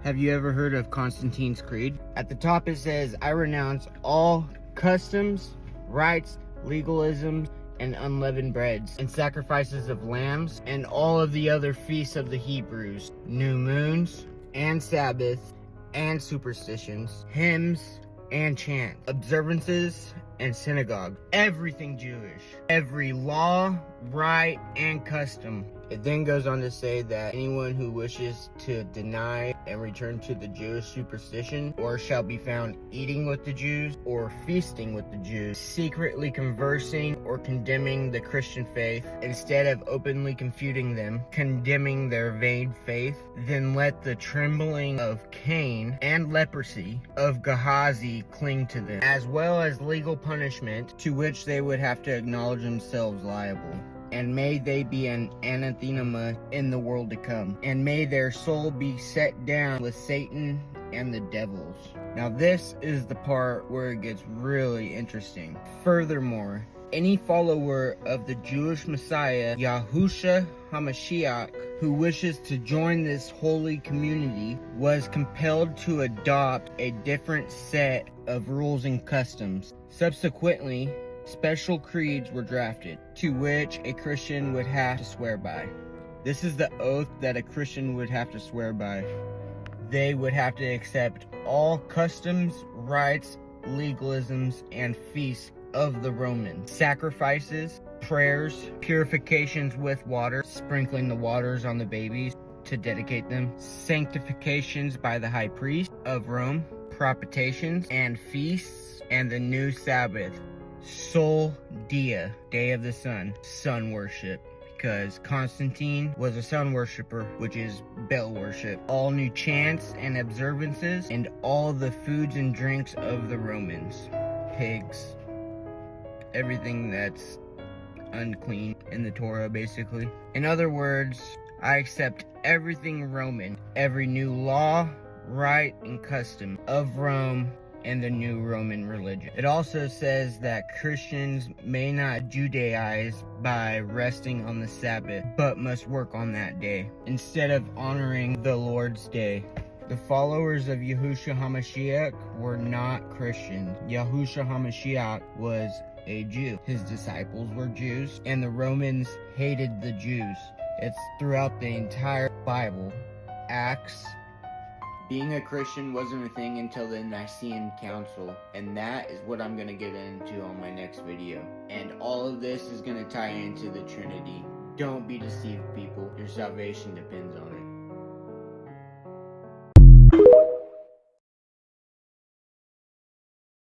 Have you ever heard of Constantine's Creed? At the top it says, I renounce all customs, rites, legalisms, and unleavened breads, and sacrifices of lambs, and all of the other feasts of the Hebrews, new moons, and Sabbaths, and superstitions, hymns, and chants, observances, and synagogue. Everything Jewish. Every law, rite, and custom. It then goes on to say that anyone who wishes to deny and return to the Jewish superstition, or shall be found eating with the Jews, or feasting with the Jews, secretly conversing or condemning the Christian faith, instead of openly confuting them, condemning their vain faith, then let the trembling of Cain and leprosy of Gehazi cling to them, as well as legal punishment to which they would have to acknowledge themselves liable. And may they be an anathema in the world to come. And may their soul be set down with Satan and the devils. Now this is the part where it gets really interesting. Furthermore, any follower of the Jewish Messiah, Yahushua HaMashiach, who wishes to join this holy community was compelled to adopt a different set of rules and customs. Subsequently, special creeds were drafted, to which a Christian would have to swear by. This is the oath that a Christian would have to swear by. They would have to accept all customs, rites, legalisms, and feasts of the Romans. Sacrifices, prayers, purifications with water, sprinkling the waters on the babies to dedicate them, sanctifications by the high priest of Rome, propitiations and feasts, and the new Sabbath. Sol Dia, Day of the Sun, sun worship, because Constantine was a sun worshiper, which is bell worship. All new chants and observances, and all the foods and drinks of the Romans. Pigs, everything that's unclean in the Torah, basically. In other words, I accept everything Roman, every new law, rite, and custom of Rome, and the new Roman religion. It also says that Christians may not Judaize by resting on the Sabbath, but must work on that day, instead of honoring the Lord's day. The followers of Yahushua HaMashiach were not Christians. Yahushua HaMashiach was a Jew. His disciples were Jews, and the Romans hated the Jews. It's throughout the entire Bible. Acts. Being a Christian wasn't a thing until the Nicene Council, and that is what I'm going to get into on my next video. And all of this is going to tie into the Trinity. Don't be deceived, people. Your salvation depends on it.